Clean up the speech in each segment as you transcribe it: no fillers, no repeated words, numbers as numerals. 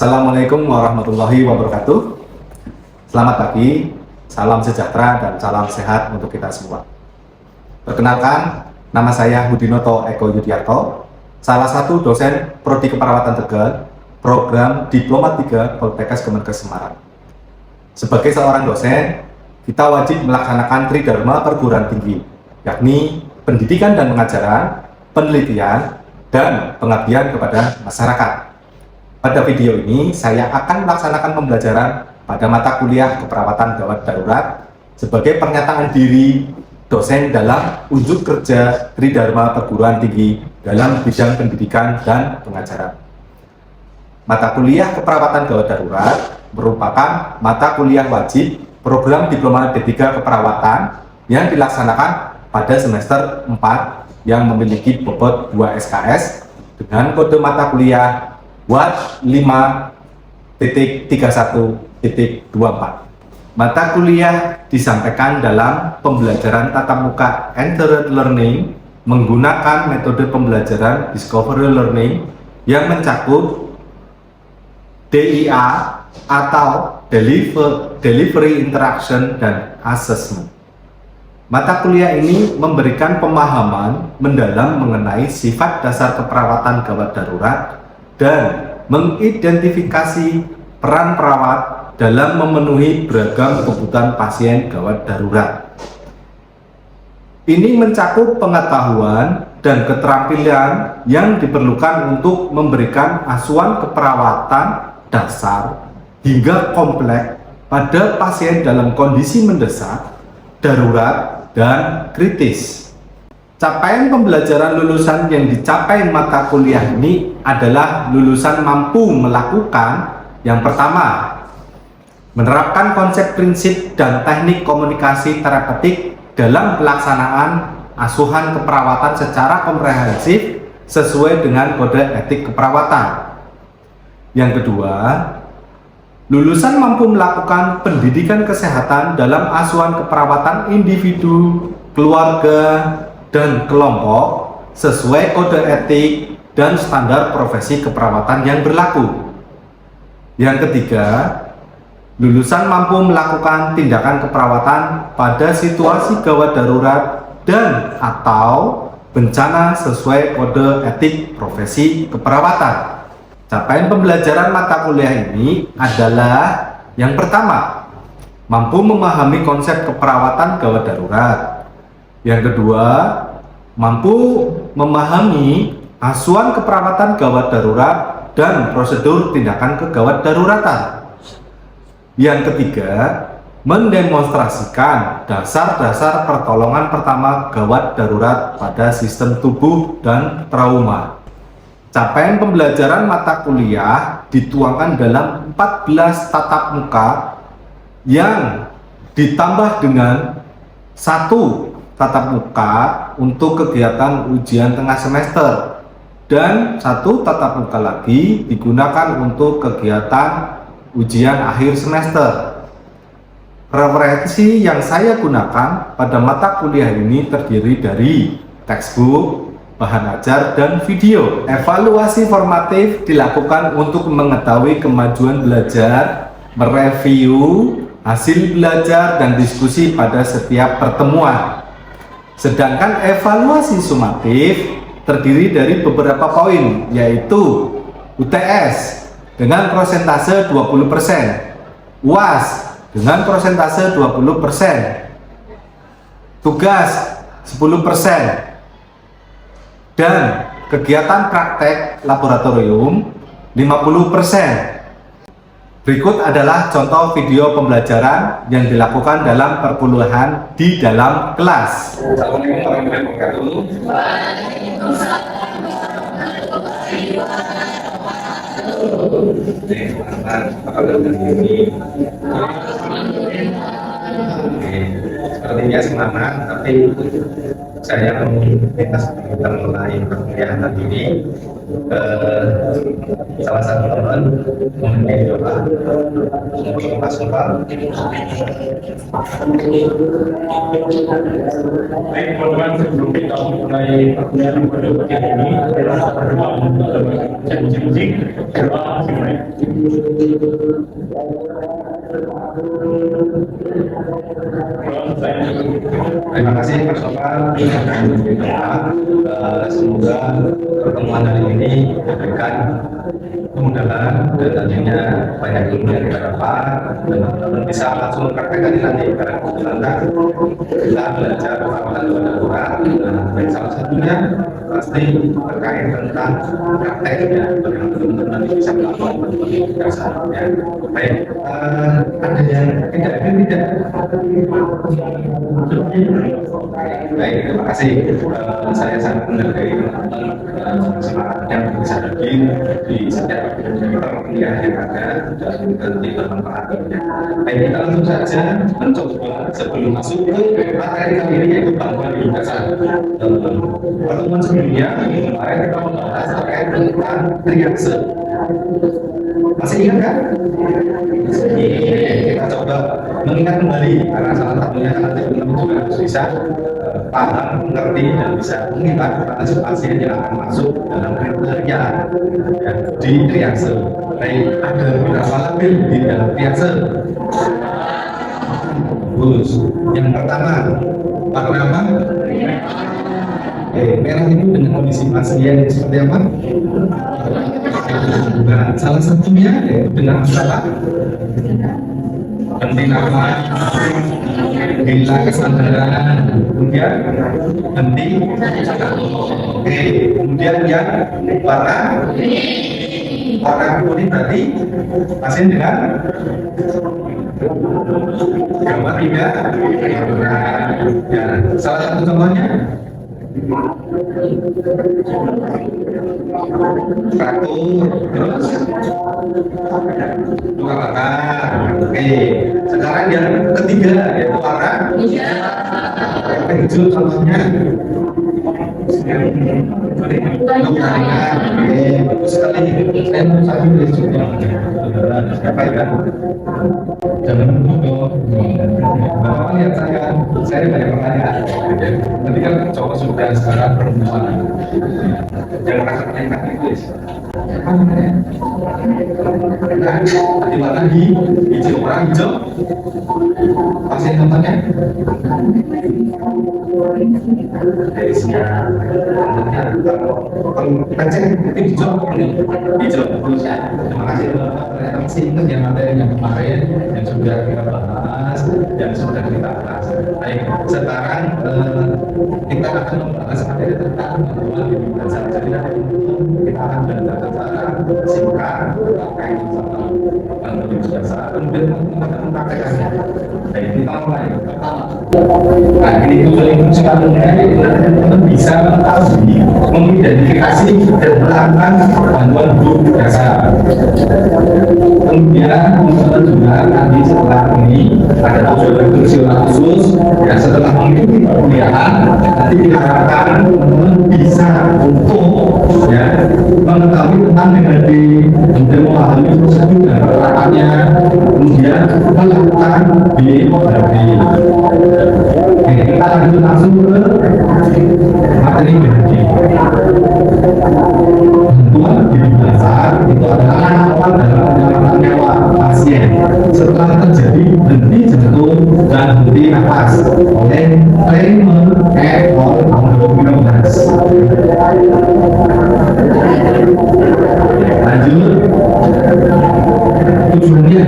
Assalamualaikum warahmatullahi wabarakatuh. Selamat pagi, salam sejahtera dan salam sehat untuk kita semua. Perkenalkan, nama saya Hudinoto Eko Yudiarto, salah satu dosen Prodi Keperawatan Tegal, program Diploma 3 Poltekkes Kemenkes Semarang. Sebagai seorang dosen, kita wajib melaksanakan Tridharma perguruan tinggi, yakni pendidikan dan pengajaran, penelitian, dan pengabdian kepada masyarakat. Pada video ini, saya akan melaksanakan pembelajaran pada mata kuliah keperawatan gawat darurat sebagai pernyataan diri dosen dalam unjuk kerja Tridharma perguruan tinggi dalam bidang pendidikan dan pengajaran. Mata kuliah keperawatan gawat darurat merupakan mata kuliah wajib program Diploma D3 Keperawatan yang dilaksanakan pada semester 4 yang memiliki bobot 2 SKS dengan kode mata kuliah WAT 5.31.24. Mata kuliah disampaikan dalam pembelajaran tatap muka Entered Learning menggunakan metode pembelajaran Discovery Learning yang mencakup DIA atau Delivery Interaction dan Assessment. Mata kuliah ini memberikan pemahaman mendalam mengenai sifat dasar keperawatan gawat darurat dan mengidentifikasi peran perawat dalam memenuhi beragam kebutuhan pasien gawat darurat. Ini mencakup pengetahuan dan keterampilan yang diperlukan untuk memberikan asuhan keperawatan dasar hingga kompleks pada pasien dalam kondisi mendesak, darurat, dan kritis. Capaian pembelajaran lulusan yang dicapai mata kuliah ini adalah lulusan mampu melakukan yang pertama, menerapkan konsep prinsip dan teknik komunikasi terapeutik dalam pelaksanaan asuhan keperawatan secara komprehensif sesuai dengan kode etik keperawatan. Yang kedua, lulusan mampu melakukan pendidikan kesehatan dalam asuhan keperawatan individu, keluarga, dan kelompok sesuai kode etik dan standar profesi keperawatan yang berlaku. Yang ketiga, lulusan mampu melakukan tindakan keperawatan pada situasi gawat darurat dan atau bencana sesuai kode etik profesi keperawatan. Capaian pembelajaran mata kuliah ini adalah yang pertama, mampu memahami konsep keperawatan gawat darurat. Yang kedua, mampu memahami asuhan keperawatan gawat darurat dan prosedur tindakan kegawat daruratan. Yang ketiga, mendemonstrasikan dasar-dasar pertolongan pertama gawat darurat pada sistem tubuh dan trauma. Capaian pembelajaran mata kuliah dituangkan dalam 14 tatap muka yang ditambah dengan 1 tatap muka untuk kegiatan ujian tengah semester dan 1 tatap muka lagi digunakan untuk kegiatan ujian akhir semester. Referensi yang saya gunakan pada mata kuliah ini terdiri dari textbook, bahan ajar, dan video. Evaluasi formatif dilakukan untuk mengetahui kemajuan belajar, mereview hasil belajar, dan diskusi pada setiap pertemuan. Sedangkan evaluasi sumatif terdiri dari beberapa poin, yaitu UTS dengan persentase 20%, UAS dengan persentase 20%, tugas 10%, dan kegiatan praktek laboratorium 50%. Berikut adalah contoh video pembelajaran yang dilakukan dalam perkuliahan di dalam kelas. Assalamualaikum warahmatullahi wabarakatuh. Sepertinya semangat, tapi saya mau kita mulai perkuliahan hari ini. Salah satu teman memimpin doa mungkin Pak Sumpah. Baik teman-teman, sebelum kita mulai perkuliahan pada bagian ini, kita berdoa untuk musik-musik doa dimulai. Terima kasih Pak Sofal. Semoga pertemuan hari ini memberikan kemudahan dan tentunya banyak ilmu yang kita dapat dan teman-teman bisa langsung praktekkan nanti pada kemudahan kita belajar kepada Al-Quran. Dan salah satunya pasti terkait tentang prakteknya bagaimana teman-teman bisa melakukan kebiasaannya. Baik, ada yang tidak. Baik, terima kasih. Saya sangat menghargai teman-teman semangatnya bisa hadir di setiap perkuliahan yang ada dan nanti bermanfaatnya. Baik, kita langsung saja mencoba sebelum masuk ke materi kali ini yaitu bantuan hidup dasar. Pertemuan sebelumnya kemarin kita membahas terkait tentang triase. Masih ingat kan? Kita coba mengingat kembali karena salah satunya nanti teman-teman juga harus bisa paham, mengerti dan bisa mengingat pasien yang akan masuk dalam kriteria ya, di triase. Baik, ada beberapa label di dalam triase. Bagus. Yang pertama, warna apa? Merah itu dengan kondisi pasien seperti apa? Nah, salah satunya yaitu dengan masalah henti nafas, hilang kesadaran, kemudian henti. Oke, kemudian yang warna kuning berarti pasien dengan gambar tidak. Ya, salah satu contohnya fraktur, terus luka bakar. Oke, sekarang yang ketiga yaitu warna hijau, contohnya luka ringan. Oke, bagus sekali. Saya mau sambil juga siapa ya? Jangan menutup. Bapak lihat saya banyak pertanyaan. Nanti kan coba sudah sekarang perempuan. Jangan rasa pertanyaan itu. Nah, tadi warna hijau, orang hijau. Pasien contohnya. Dari sini. Kalau kita cek hijau. Terus ya. Terima kasih. Masih ingat yang materi yang kemarin yang sudah kita bahas, yang sudah kita bahas. Baik, sekarang kita akan membahas materi tentang bantuan hidup dasar. Jadi kita akan belajar secara singkat terkait sama bantuan hidup dasar. Kemudian kita akan mempraktekannya. Baik, kita mulai. Nah, ini tujuan fungsionalnya itu bisa mengetahui, mengidentifikasi dan melakukan bantuan hidup dasar. Kemudian teman-teman juga nanti setelah ini ada tujuan fungsional khusus ya, setelah mengikuti perkuliahan nanti diharapkan teman-teman bisa untuk ya mengetahui tentang DHD, kemudian memahami prosedur dan penerapannya, kemudian melakukan DHD. Oke, kita lanjut langsung ke materi DHD. Bantuan hidup dasar itu adalah awal dalam penyelamatan nyawa pasien setelah terjadi henti jantung dan henti nafas oleh Kramer et al. Tahun 2015. Lanjut, tujuannya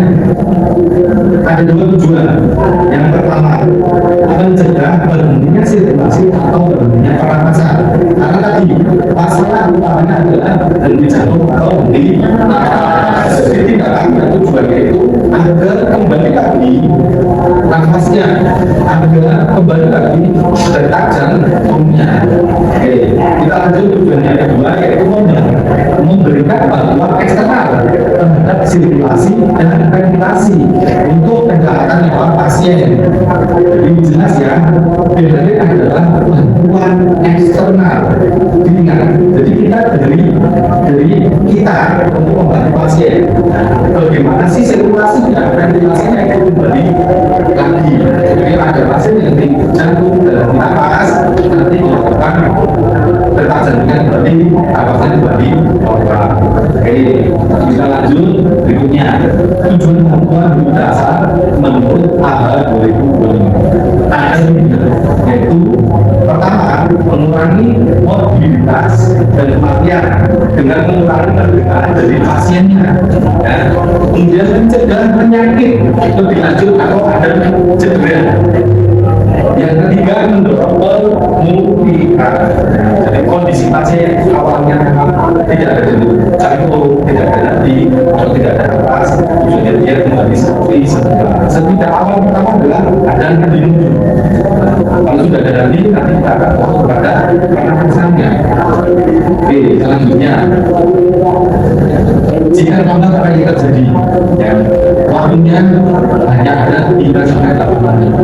ada dua tujuan. Yang pertama, mencegah berhentinya sirkulasi atau berhentinya pernapasan. Karena tadi masalah utamanya adalah henti jantung atau henti nafas. Jadi tidak tujuannya itu agar kembali lagi nafasnya, agar kembali lagi detak jantungnya. Oke, kita lanjut tujuannya kedua yaitu memberikan bantuan eksternal terhadap sirkulasi dan ventilasi untuk kesehatan nyawa pasien. Jadi jelas ya, BPD adalah bantuan eksternal. Diingat, jadi kita dari kita untuk membantu pasien. Bagaimana sih sirkulasi dan ventilasinya itu kembali lagi. Jadi ada pasien yang di jantung dan napas nanti dilakukan detak jantungnya kembali, napasnya kembali normal. Oke, kita lanjut berikutnya. Tujuan bantuan berdasar menurut AHA 2025 ada yaitu pertama mengurangi mobilitas dan kematian dengan mengurangi penderitaan dari pasiennya, ya. Kemudian mencegah penyakit lebih lanjut atau ada cedera. Yang ketiga mendorong pemulihan. Jadi kondisi pasien awalnya memang tidak ada jantung, tidak ada nadi, atau tidak ada nafas, tujuannya dia kembali seperti semula. Setidak awal pertama adalah ada nadi dulu. Kalau sudah ada nadi, nanti kita akan fokus kepada pernafasannya. Oke, selanjutnya jika memang apa yang terjadi, ya, waktunya hanya ada 3-8 menit.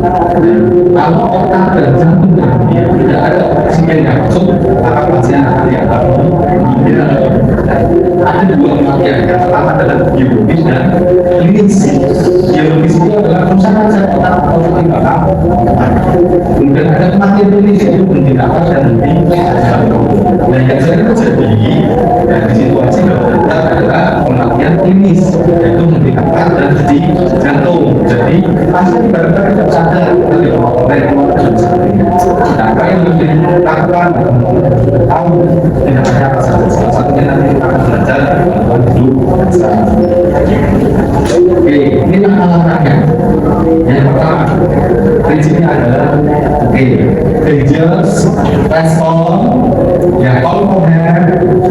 Kalau otak dan jantung tidak ada oksigen yang masuk, maka pasien akan dianggap meninggal. Ada dua kematian, yang pertama adalah biologis dan klinis. Biologis itu adalah kerusakan sel otak atau ketimbangan. Kemudian ada kematian klinis yaitu henti nafas dan henti jantung. Nah, yang sering terjadi dan di situasi darurat adalah kematian klinis, yaitu henti nafas dan henti jantung. Jadi pasien ibaratnya tidak sadar dari oleh keluarga dan sebagainya. Nah, apa yang harus dilakukan? Tahu tidak hanya salah satunya nanti kita akan belajar bantuan hidup. Oke, ini langkah-langkahnya. Yang pertama, prinsipnya adalah dangerous respon, ya, komponen,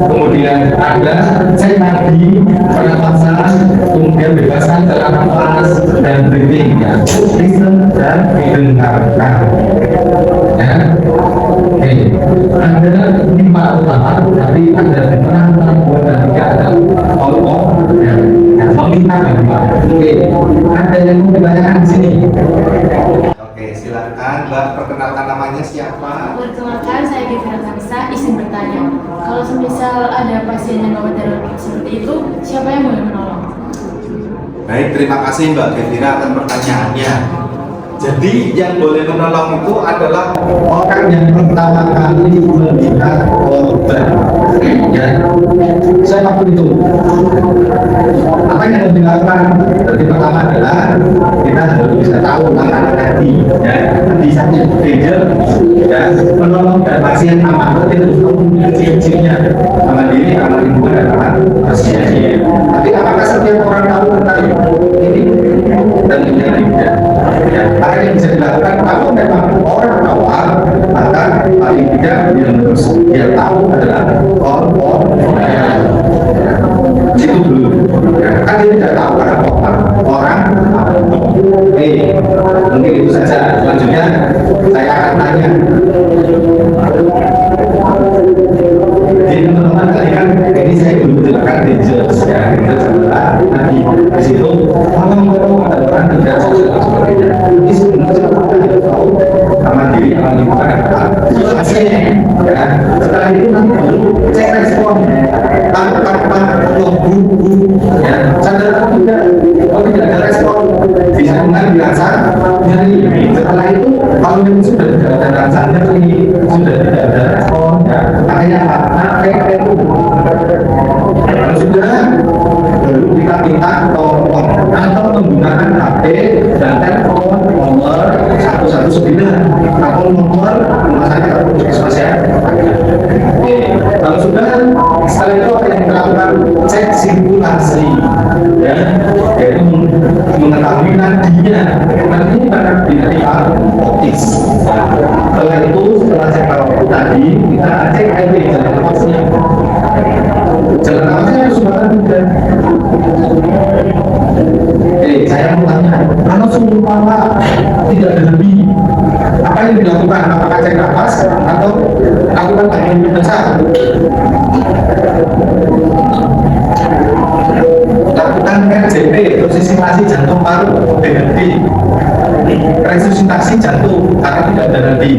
kemudian ada cek nadi, pernapasan, kemudian bebaskan jalan nafas dan breathing, ya, listen dan dengarkan, ya. Oke, ada 5 utama, tapi ada peran buat dan tidak ada all ya, meminta bantuan. Oke, ada yang mau ditanyakan di sini? Oke, silakan Mbak, perkenalkan namanya siapa? Perkenalkan, saya Gevira Kanisa, izin bertanya. Kalau semisal ada pasien yang gawat darurat seperti itu, siapa yang boleh menolong? Baik, terima kasih Mbak Gevira atas pertanyaannya. Jadi yang boleh menolong itu adalah orang yang pertama kali melihat korban. Ya, saya waktu itu. Apa yang harus dilakukan? Jadi pertama adalah kita harus bisa tahu tentang tadi, ya, bisa danger, ya, menolong dan pasien aman. Kita harus tahu ciri-cirinya. Aman diri, aman lingkungan, dan aman pasien. Tapi apakah setiap orang tahu tentang ini? Dan ini tidak. Ya, apa yang bisa dilakukan kalau memang orang awam, maka paling tidak yang harus dia tahu adalah korban. Itu dulu. Ya, kan dia tidak tahu karena orang. Oke, mungkin itu saja. Selanjutnya saya akan tanya. Jadi teman-teman tadi kan ini saya belum menjelaskan dangerous, ya, itu adalah nanti di situ kalau ada orang tidak sosial sebagainya. Ini sebenarnya kita tidak tahu sama diri sama lingkungan pasien, ya. Setelah itu nanti baru cek respon tanpa bu, ya, sadar atau tidak. Kalau tidak ada respon bisa dengan dirasa nyeri. Setelah itu kalau memang sudah tidak ada rasa nyeri, sudah tidak ada respon, ya, makanya itu kalau sudah baru kita minta tolong atau menggunakan HP dan telepon nomor 119 atau nomor rumah sakit atau puskesmas, ya. Oke, kalau sudah setelah itu apa yang kita lakukan? Cek sirkulasi, ya, yaitu mengetahui nadinya. Nanti pada nadi otis. Setelah itu setelah cek tadi kita cek air jalan nafasnya. Jalan nafasnya harus juga. Saya mau tanya, kalau seumpama tidak ada lebih, apa yang dilakukan? Apakah cek nafas atau lakukan teknik dasar? Lakukan AJP, resusitasi jantung paru dengan D. Resusitasi jantung karena tidak ada nadi.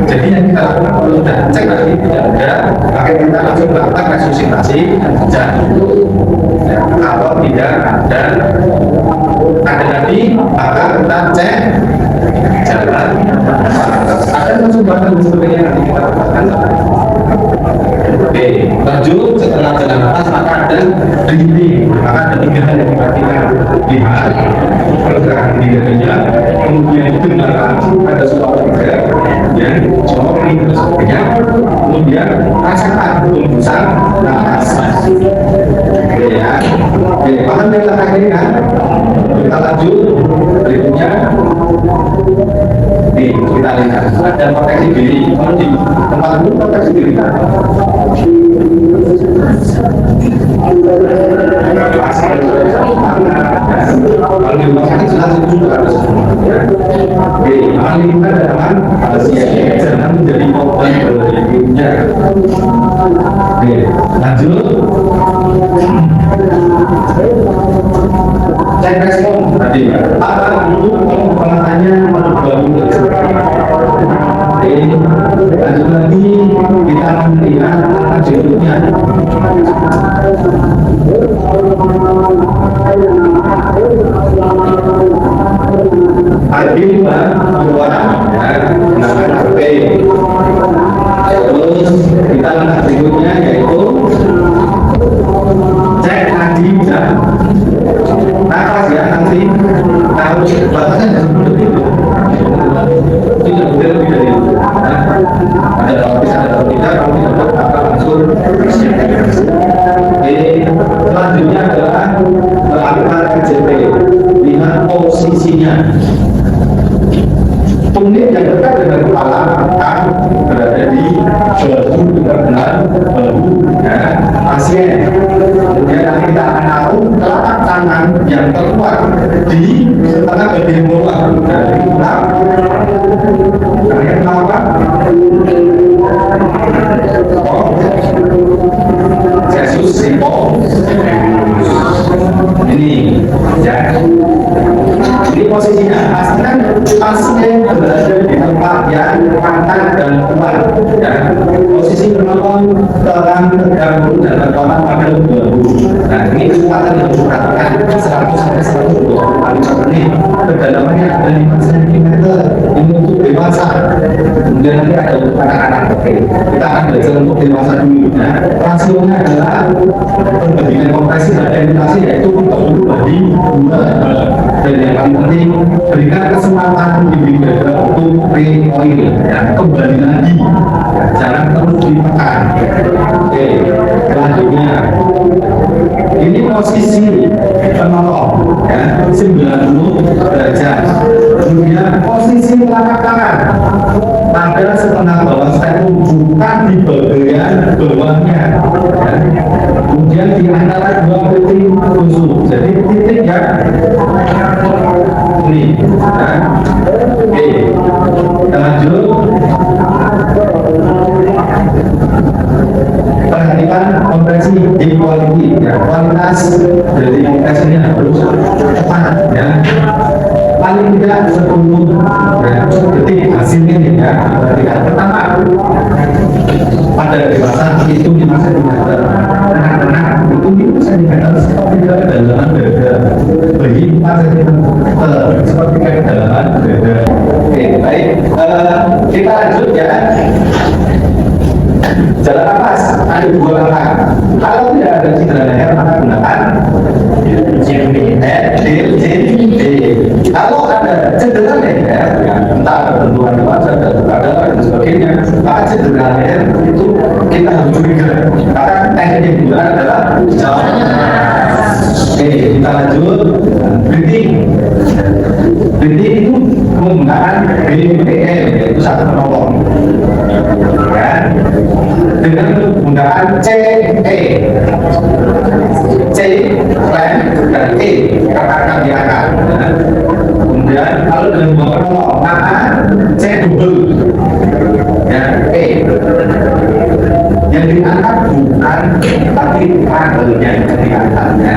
Jadi yang kita lakukan kalau sudah cek tadi tidak ada, maka kita langsung melakukan resusitasi jantung. Kalau tidak ada nadi, maka kita cek jalan. Ada kesempatan sebagainya nanti kita lakukan. Oke, lanjut setelah jalan atas maka ada breathing, maka ada 3 hal yang diperhatikan. Lihat pergerakan dirinya, kemudian dengarkan ada suara bergerak, kemudian jogging dan sebagainya, kemudian rasakan hembusan nafas. Oke ya, oke, paham yang terakhir kan? Kita lanjut berikutnya. Nih, kita lihat ada proteksi diri. Kalau di tempat dulu proteksi diri kan? Kalau di rumah sakit jelas itu juga harus. Oke, alihkan dengan pasien jangan menjadi korban berikutnya. Oke, lanjut. Cek respon tadi. Apa dulu kalau penanganannya baru. Oke, lanjut lagi kita melihat judulnya. Agenda dua penanganan HP. Terus kita lihat berikutnya yaitu cek nadi dan nafas ya nanti harus batasnya seperti itu. Tidak boleh lebih dari itu. Ada lapis, ada tidak, kalau tidak maka langsung. Selanjutnya adalah melakukan AJP. Lihat posisinya. Tumit yang dekat dengan kepala akan berada di bahu benar-benar bahu pasien. Kemudian nanti kita akan tahu telapak tangan yang terkuat di tengah bagian bawah dari tulang. Kalian tahu apa? Yesus Simpo. Ini ya. Ini posisinya pastikan pasien berada di tempat yang pantai dan kuat. Ya. Posisi penonton terang tegak dan terkotak pada bahu. Nah ini kesempatan yang harus diperhatikan 100 sampai 120 kali per menit. Kedalamannya ada 5 cm. Ini untuk dewasa. Kemudian nanti ada untuk anak-anak. Oke, kita akan belajar untuk dewasa dulu. Nah, rasionya adalah perbandingan kompresi dan ventilasi yaitu 30 banding 2. Dan yang paling penting berikan kesempatan diberi dada untuk recoil ya, kembali lagi jangan terus ditekan. Oke, selanjutnya ini posisi penolong ya 90 derajat. Kemudian posisi telapak tangan pada setengah bawah sternum, bukan di bagian bawahnya ya. Kemudian di antara dua titik tusuk, jadi titik ya ini ya. Oke, kita lanjut. Perhatikan kompresi di quality ya, kualitas dari kompresinya harus tepat ya, paling tidak 10 ya, detik hasilnya ya. Perhatikan pertama pada dewasa itu 5 cm, anak-anak itu 5 cm seperti kedalaman dada, bayi 4 cm seperti kedalaman dada. Oke, baik, kita lanjut ya. Jalan nafas ada 2 langkah. Kalau tidak ada cedera leher maka gunakan D. Kalau ada cedera leher, ya, entah benturan wajah dan sebagainya, maka cedera leher itu kita harus curiga. Karena teknik yang digunakan adalah jalan. Oke, kita lanjut. Breathing. Breathing itu menggunakan BPL, yaitu satu penolong. Ya, dengan menggunakan C, plan, dan E, katakan di akar. Kemudian kalau dengan dua penolong, maka C double, ya, E. Yang diangkat bukan tapi panelnya yang diangkatnya.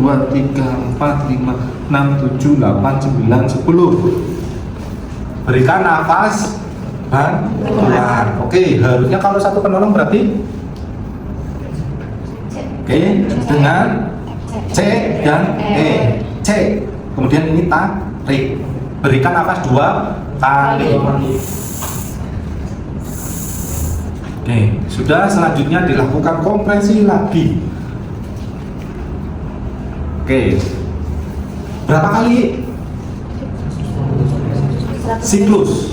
2, 3, 4, 5, 6, 7, 8, 9, 10. Berikan nafas bantuan. Oke, harusnya kalau satu penolong berarti oke, dengan C dan E. C. Kemudian ini tarik. Berikan nafas 2 kali. Oke, sudah, selanjutnya dilakukan kompresi lagi. Oke. Berapa kali? Siklus.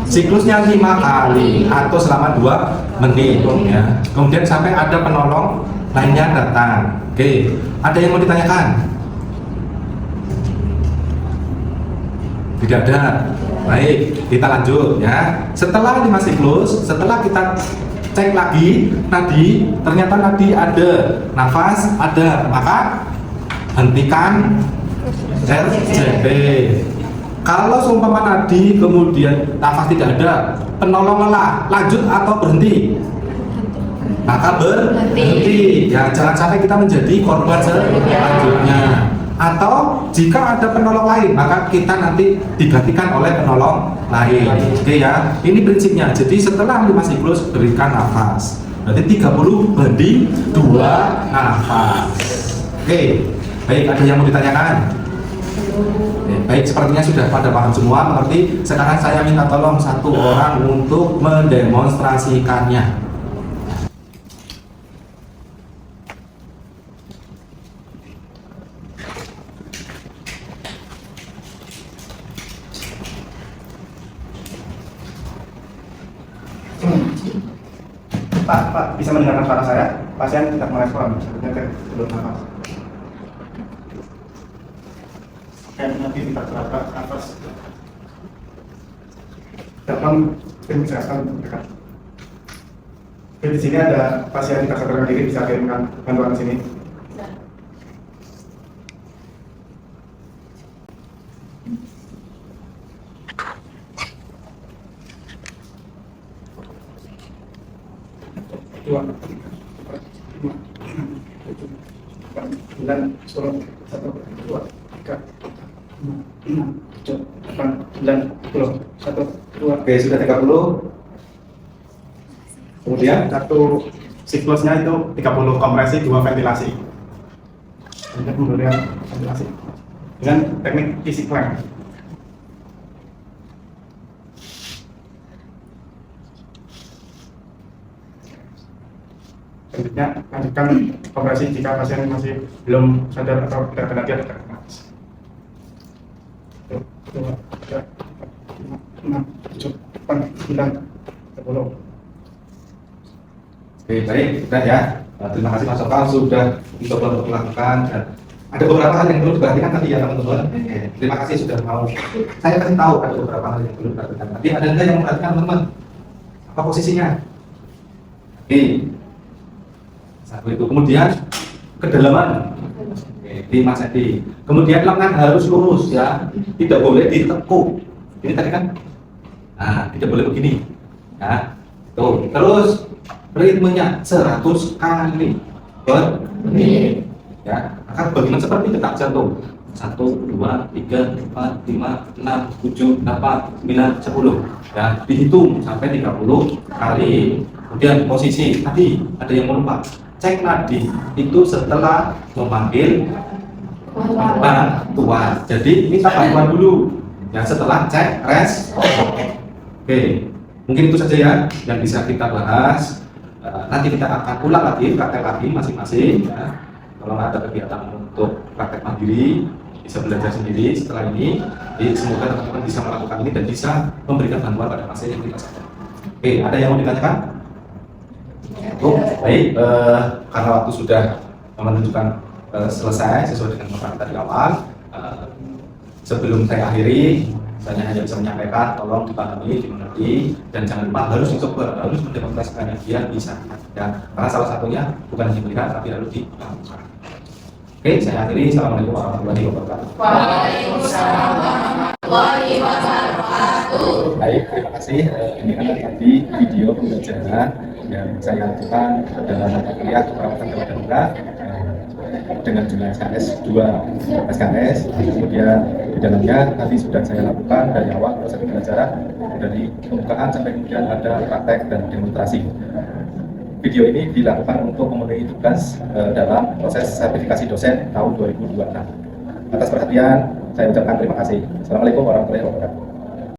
Siklusnya 5 kali atau selama 2 menit ya. Kemudian sampai ada penolong lainnya datang. Oke, ada yang mau ditanyakan? Tidak ada. Baik, kita lanjut ya. Setelah 5 siklus, setelah kita cek lagi tadi, ternyata tadi ada nafas, ada, maka hentikan RCP. Kalau seumpama tadi kemudian nafas tidak ada, penolong lelah, lanjut atau berhenti? Maka berhenti. Ya, jangan sampai kita menjadi korban selanjutnya. Atau jika ada penolong lain, maka kita nanti digantikan oleh penolong lain. Oke ya, ini prinsipnya. Jadi setelah 5 siklus berikan nafas. Berarti 30 banding 2 nafas. Oke, baik, ada yang mau ditanyakan? Baik, sepertinya sudah pada paham semua, mengerti. Sekarang saya minta tolong satu orang untuk mendemonstrasikannya. Pak, bisa mendengarkan suara saya? Pasien tidak merespon, sebenarnya belum nafas. Nanti kita terapkan nafas. Dalam tim kesehatan dekat. Di sini ada pasien tidak sadarkan diri, bisa kirimkan bantuan ke sini. Dua, sembilan, 10, 1, 2, 3, 5, 7, 8, 9, 10, 1, 2. Oke, sudah 30. Kemudian Satu siklusnya itu 30 kompresi, 2 ventilasi. Kemudian ventilasi dengan teknik easy clamp. Selanjutnya lanjutkan operasi jika pasien masih belum sadar atau tidak ada dia tidak nafas. 1, 2, 3, 4, 5, 7, 8, 9, 10. oke, baik, sudah ya. Terima kasih Mas Sokal sudah mencoba untuk melakukan. Dan ada beberapa hal yang perlu diperhatikan tadi ya teman-teman. Terima kasih sudah mau. Saya kasih tahu ada beberapa hal yang perlu diperhatikan. Tapi ada nggak yang memperhatikan teman-teman? Apa posisinya? Oke. Satu itu. Kemudian kedalaman. Oke, 5 cm. Kemudian lengan harus lurus ya. Tidak boleh ditekuk. Ini tadi kan. Nah, tidak boleh begini. Nah, tuh. Terus ritmenya 100 kali per menit. Ya, maka bagaimana seperti detak jantung. 1, 2, 3, 4, 5, 6, 7, 8, 9, 10. Ya, dihitung sampai 30 kali. Kemudian posisi tadi ada yang lupa. Cek nadi itu setelah memanggil bantuan. Jadi minta bantuan dulu. Ya, setelah cek Oke, mungkin itu saja ya yang bisa kita bahas. Nanti kita akan ulang lagi, praktek lagi masing-masing. Ya. Kalau ada kegiatan untuk praktek mandiri, bisa belajar sendiri setelah ini. Jadi semoga teman-teman bisa melakukan ini dan bisa memberikan bantuan pada pasien yang kita sadar. Oke, ada yang mau ditanyakan? Oh, baik. Karena waktu sudah menunjukkan selesai sesuai dengan yang tadi awal. Sebelum saya akhiri, saya hanya bisa menyampaikan, tolong dipahami, dimengerti, dan jangan lupa harus dicoba, harus mendemonstrasikannya biar bisa. Ya, karena salah satunya bukan hanya melihat, tapi harus dilakukan. Oke, saya akhiri. Assalamualaikum warahmatullahi wabarakatuh. Waalaikumsalam warahmatullahi wabarakatuh. Baik, terima kasih. Ini adalah tadi video pembelajaran yang saya lakukan dalam mata kuliah perawatan gawat darurat dengan jumlah SKS 2 SKS. Kemudian di dalamnya tadi sudah saya lakukan dari awal proses pembelajaran, dari pembukaan sampai kemudian ada praktek dan demonstrasi. Video ini dilakukan untuk memenuhi tugas dalam proses sertifikasi dosen tahun 2026. Atas perhatian, saya ucapkan terima kasih. Assalamualaikum warahmatullahi wabarakatuh.